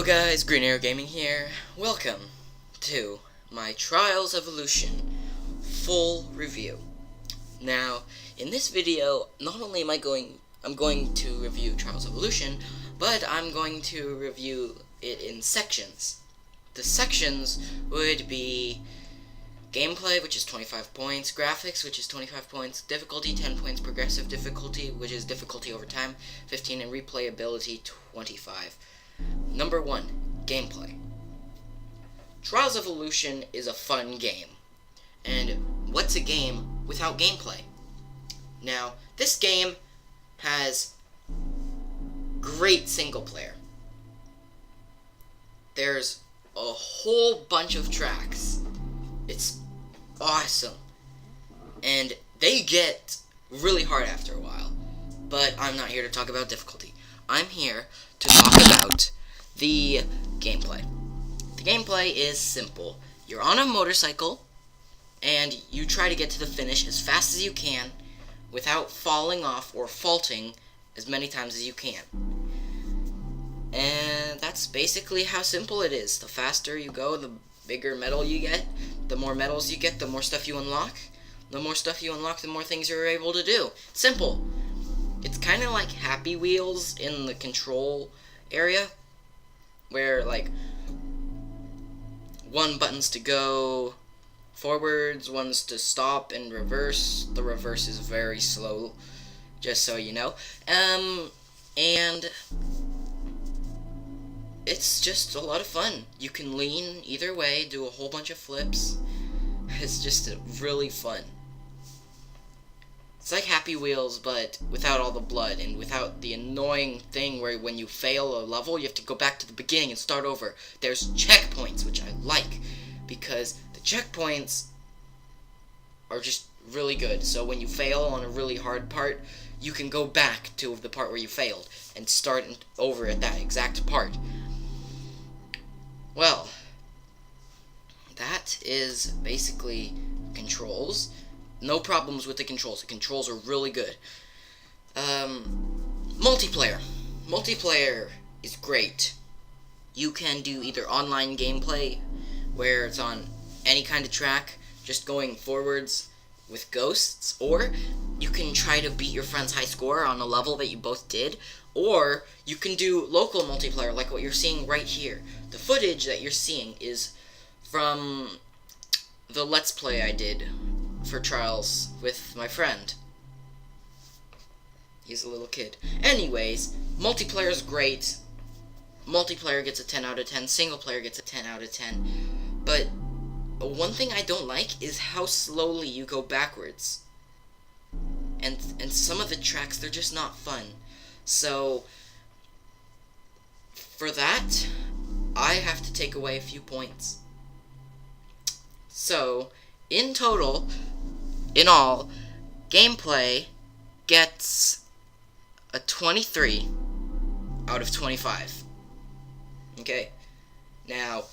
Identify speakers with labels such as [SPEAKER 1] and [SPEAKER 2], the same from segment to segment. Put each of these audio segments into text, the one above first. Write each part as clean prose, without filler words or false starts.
[SPEAKER 1] Hello guys, Green Arrow Gaming here. Welcome to my Trials Evolution full review. Now, in this video, not only I'm going to review Trials Evolution, but I'm going to review it in sections. The sections would be gameplay, which is 25 points, graphics, which is 25 points, difficulty 10 points, progressive difficulty, which is difficulty over time 15, and replayability 25. Number 1, gameplay. Trials Evolution is a fun game. And what's a game without gameplay? Now, this game has great single player. There's a whole bunch of tracks. It's awesome. And they get really hard after a while. But I'm not here to talk about difficulty. I'm here to talk about the gameplay. The gameplay is simple. You're on a motorcycle, and you try to get to the finish as fast as you can without falling off or faulting as many times as you can. And that's basically how simple it is. The faster you go, the bigger medal you get. The more medals you get, the more stuff you unlock. The more stuff you unlock, the more things you're able to do. Simple. It's kind of like Happy Wheels in the control area, where, like, one button's to go forwards, one's to stop and reverse. The reverse is very slow, just so you know. And it's just a lot of fun. You can lean either way, do a whole bunch of flips. It's just really fun. It's like Happy Wheels, but without all the blood, and without the annoying thing where when you fail a level, you have to go back to the beginning and start over. There's checkpoints, which I like, because the checkpoints are just really good. So when you fail on a really hard part, you can go back to the part where you failed and start over at that exact part. Well, that is basically controls. No problems with the controls. The controls are really good. Multiplayer. Multiplayer is great. You can do either online gameplay, where it's on any kind of track, just going forwards with ghosts, or you can try to beat your friend's high score on a level that you both did, or you can do local multiplayer, like what you're seeing right here. The footage that you're seeing is from the Let's Play I did for Trials with my friend. He's a little kid. Anyways, multiplayer is great. Multiplayer gets a 10 out of 10. Single player gets a 10 out of 10. But one thing I don't like is how slowly you go backwards. And some of the tracks, they're just not fun. So, for that, I have to take away a few points. So, in total, in all, gameplay gets a 23 out of 25. Okay? Now,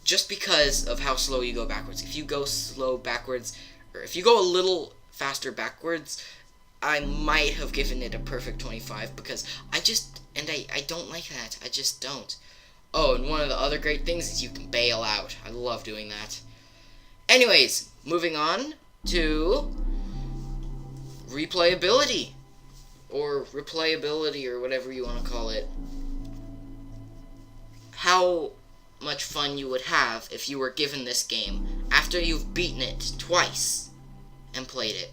[SPEAKER 1] just because of how slow you go backwards. If you go slow backwards, or if you go a little faster backwards, I might have given it a perfect 25, because I don't like that. I just don't. Oh, and one of the other great things is you can bail out. I love doing that. Anyways, moving on to replayability, or replayability, or whatever you want to call it. How much fun you would have if you were given this game after you've beaten it twice and played it.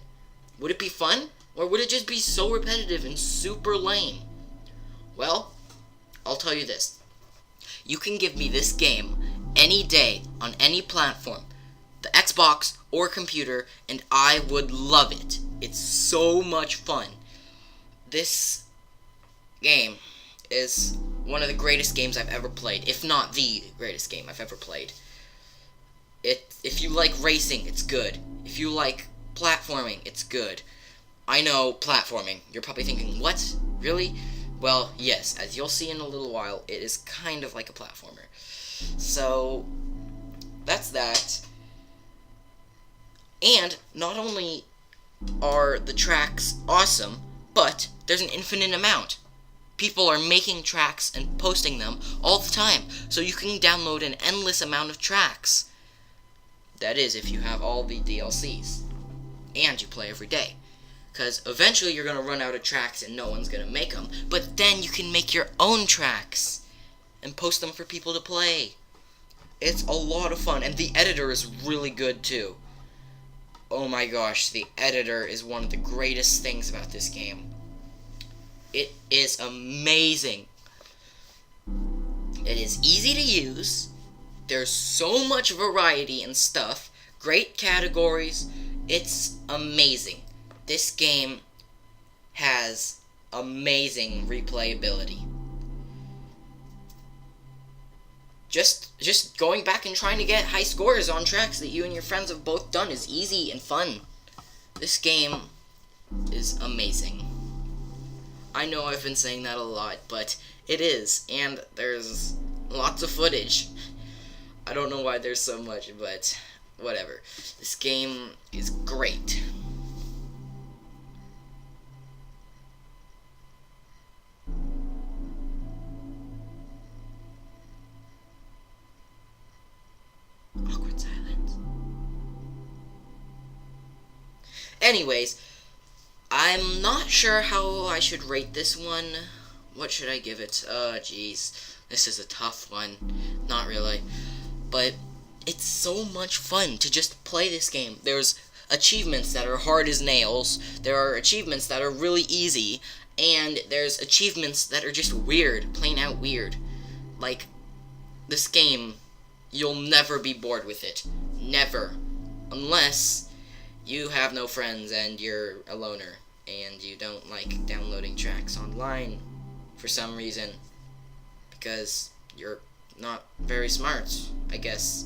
[SPEAKER 1] Would it be fun, or would it just be so repetitive and super lame? Well, I'll tell you this. You can give me this game any day on any platform, the Xbox or computer, and I would love it. It's so much fun. This game is one of the greatest games I've ever played, if not the greatest game I've ever played. If you like racing, it's good. If you like platforming, it's good. I know platforming. You're probably thinking, what? Really? Well, yes, as you'll see in a little while, it is kind of like a platformer. So, that's that. And not only are the tracks awesome, but there's an infinite amount. people are making tracks and posting them all the time, so you can download an endless amount of tracks. That is, if you have all the DLCs, and you play every day. Because eventually you're going to run out of tracks and no one's going to make them, but then you can make your own tracks and post them for people to play. It's a lot of fun, and the editor is really good too. Oh my gosh, the editor is one of the greatest things about this game. It is amazing. It is easy to use. There's so much variety and stuff. Great categories. It's amazing. This game has amazing replayability. Just going back and trying to get high scores on tracks that you and your friends have both done is easy and fun. This game is amazing. I know I've been saying that a lot, but it is, and there's lots of footage. I don't know why there's so much, but whatever. This game is great. Awkward silence. Anyways, I'm not sure how I should rate this one. What should I give it? Jeez. This is a tough one. Not really. But it's so much fun to just play this game. There's achievements that are hard as nails. There are achievements that are really easy. And there's achievements that are just weird. Plain out weird. Like, this game, you'll never be bored with it. Never. Unless you have no friends and you're a loner. And you don't like downloading tracks online for some reason. Because you're not very smart, I guess.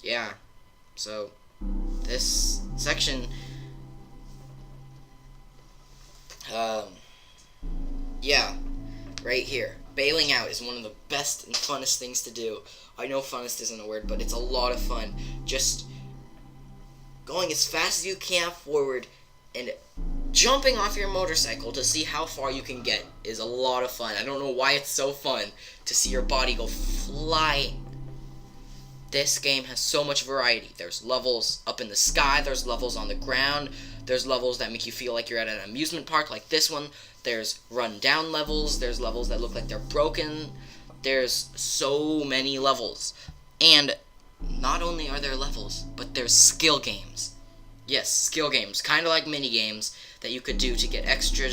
[SPEAKER 1] Yeah. So, this section, yeah, right here. Bailing out is one of the best and funnest things to do. I know funnest isn't a word, but it's a lot of fun. Just going as fast as you can forward and jumping off your motorcycle to see how far you can get is a lot of fun. I don't know why it's so fun to see your body go flying. This game has so much variety. There's levels up in the sky, there's levels on the ground, there's levels that make you feel like you're at an amusement park like this one, there's run-down levels, there's levels that look like they're broken, there's so many levels. And not only are there levels, but there's skill games. Yes, skill games, kind of like mini-games that you could do to get extra,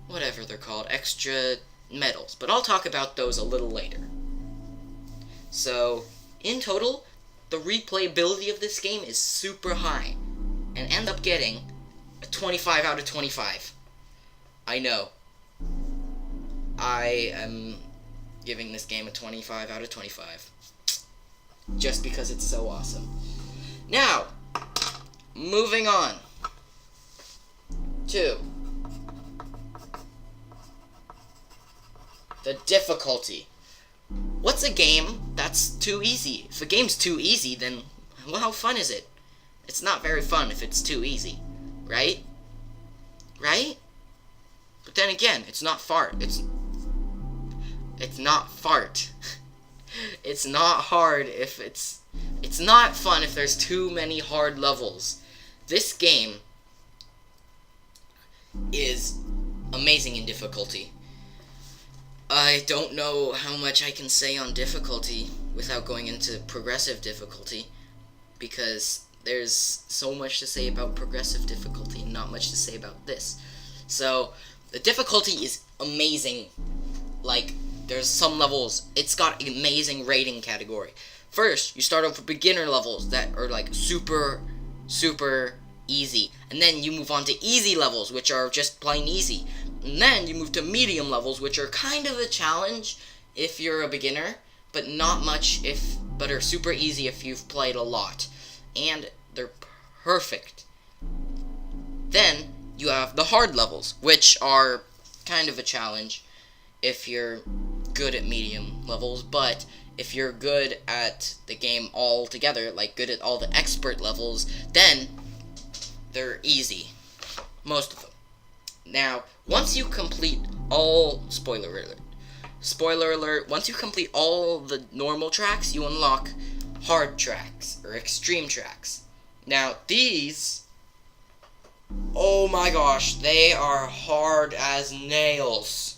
[SPEAKER 1] whatever they're called, extra medals. But I'll talk about those a little later. So, in total, the replayability of this game is super high, and end up getting a 25 out of 25. I know. I am giving this game a 25 out of 25. Just because it's so awesome. Now, moving on to the difficulty. What's a game that's too easy? If a game's too easy, then, well, how fun is it? It's not very fun if it's too easy, right? Right? But then again, it's not fart. It's not fart. It's not hard if it's not fun if there's too many hard levels. This game is amazing in difficulty. I don't know how much I can say on difficulty without going into progressive difficulty, because there's so much to say about progressive difficulty and not much to say about this. So, the difficulty is amazing. Like, there's some levels, it's got an amazing rating category. First, you start off with beginner levels that are like super, super easy. And then you move on to easy levels, which are just plain easy. And then you move to medium levels, which are kind of a challenge if you're a beginner, but not much but are super easy if you've played a lot. And they're perfect. Then you have the hard levels, which are kind of a challenge if you're good at medium levels, but if you're good at the game altogether, like good at all the expert levels, then they're easy. Most of them. Now, once you complete all... Spoiler alert, once you complete all the normal tracks, you unlock hard tracks, or extreme tracks. Now, these... oh my gosh, they are hard as nails.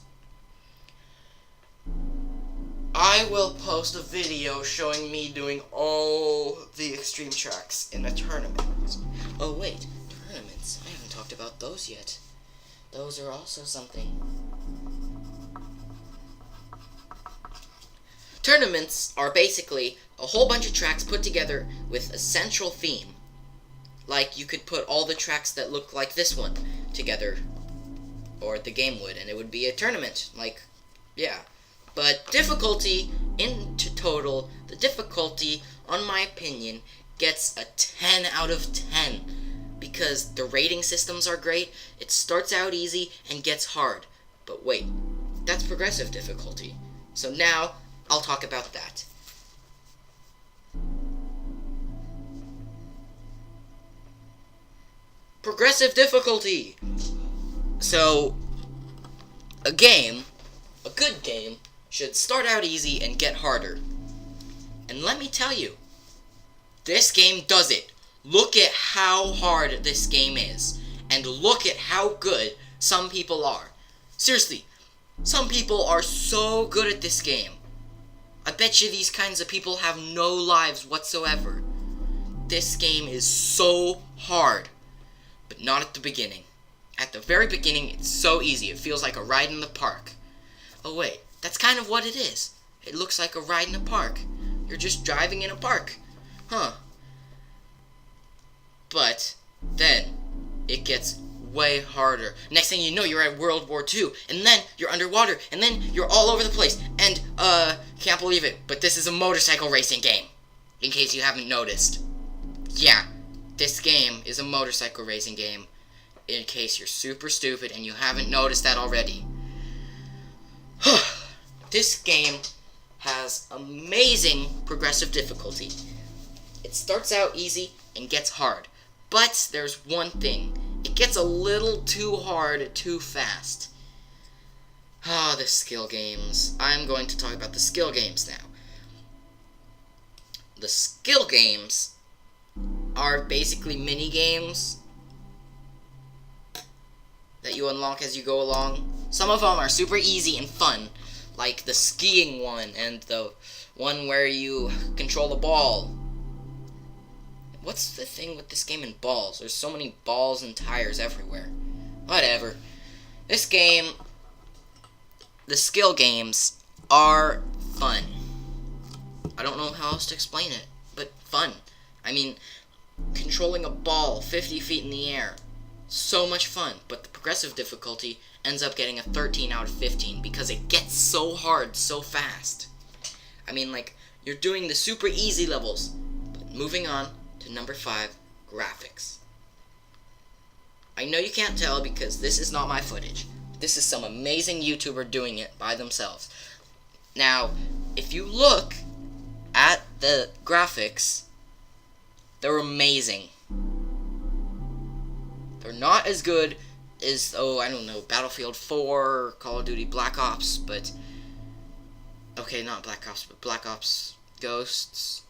[SPEAKER 1] I will post a video showing me doing all the extreme tracks in a tournament. Oh wait, tournaments. I haven't talked about those yet. Those are also something. Tournaments are basically a whole bunch of tracks put together with a central theme. Like, you could put all the tracks that look like this one together, or the game would, and it would be a tournament. Like, yeah. But difficulty, in total, the difficulty, on my opinion, gets a 10 out of 10. Because the rating systems are great, it starts out easy and gets hard. But wait, that's progressive difficulty. So now, I'll talk about that. Progressive difficulty! So, a good game, should start out easy and get harder. And let me tell you, this game does it. Look at how hard this game is. And look at how good some people are. Seriously, some people are so good at this game. I bet you these kinds of people have no lives whatsoever. This game is so hard. But not at the beginning. At the very beginning, it's so easy. It feels like a ride in the park. Oh wait, that's kind of what it is. It looks like a ride in a park. You're just driving in a park. Huh. But then it gets way harder. Next thing you know, you're at World War II, and then you're underwater, and then you're all over the place. And, can't believe it, but this is a motorcycle racing game. In case you haven't noticed. Yeah, this game is a motorcycle racing game. In case you're super stupid and you haven't noticed that already. This game has amazing progressive difficulty. It starts out easy and gets hard. But there's one thing. It gets a little too hard too fast. The skill games. I'm going to talk about the skill games now. The skill games are basically mini games that you unlock as you go along. Some of them are super easy and fun, like the skiing one and the one where you control the ball. What's the thing with this game and balls? There's so many balls and tires everywhere. Whatever. This game, the skill games, are fun. I don't know how else to explain it, but fun. I mean, controlling a ball 50 feet in the air, so much fun, but the progressive difficulty ends up getting a 13 out of 15 because it gets so hard so fast. I mean, like, you're doing the super easy levels, but moving on to number 5, graphics. I know you can't tell because this is not my footage. This is some amazing YouTuber doing it by themselves. Now, if you look at the graphics, they're amazing. They're not as good as, I don't know, Battlefield 4, Call of Duty Black Ops, but... okay, not Black Ops, but Black Ops Ghosts.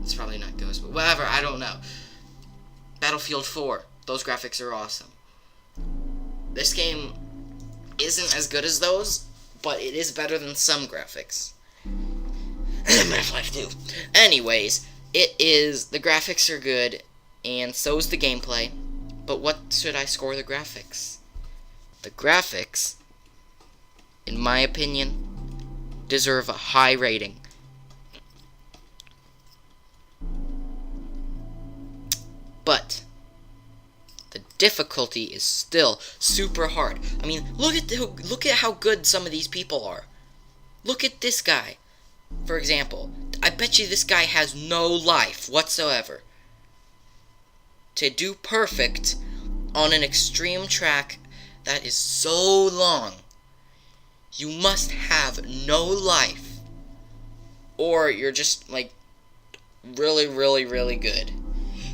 [SPEAKER 1] It's probably not Ghosts, but whatever, I don't know. Battlefield 4, those graphics are awesome. This game isn't as good as those, but it is better than some graphics. Half-Life 2. Anyways, the graphics are good, and so is the gameplay. But what should I score the graphics? The graphics, in my opinion, deserve a high rating. But the difficulty is still super hard. I mean, look at how good some of these people are. Look at this guy, for example. I bet you this guy has no life whatsoever. To do perfect on an extreme track that is so long, you must have no life, or you're just, like, really, really, really good.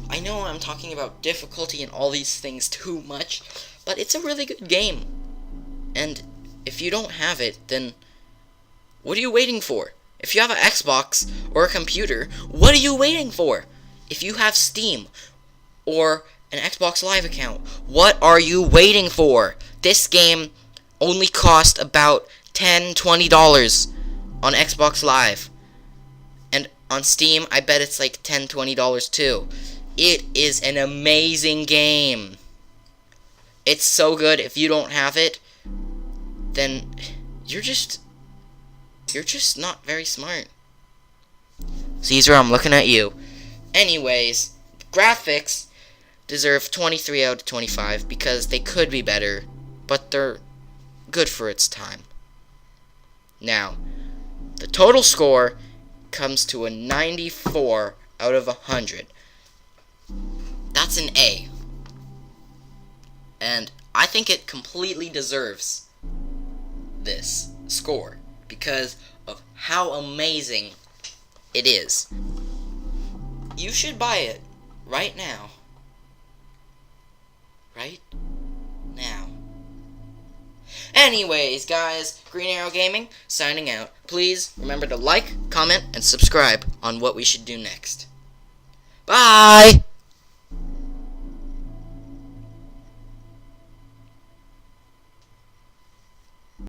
[SPEAKER 1] I know I'm talking about difficulty and all these things too much, But it's a really good game. And if you don't have it, then what are you waiting for? If you have an Xbox or a computer, what are you waiting for? If you have Steam or an Xbox Live account, what are you waiting for? This game only cost about $10, $20 on Xbox Live. And on Steam, I bet it's like $10, $20 too. It is an amazing game. It's so good. If you don't have it, then you're just not very smart. Caesar, I'm looking at you. Anyways, graphics deserve 23 out of 25 because they could be better, but they're good for its time. Now, the total score comes to a 94 out of 100. That's an A. And I think it completely deserves this score because of how amazing it is. You should buy it right now. Right now. Anyways, guys, Green Arrow Gaming, signing out. Please remember to like, comment, and subscribe on what we should do next. Bye!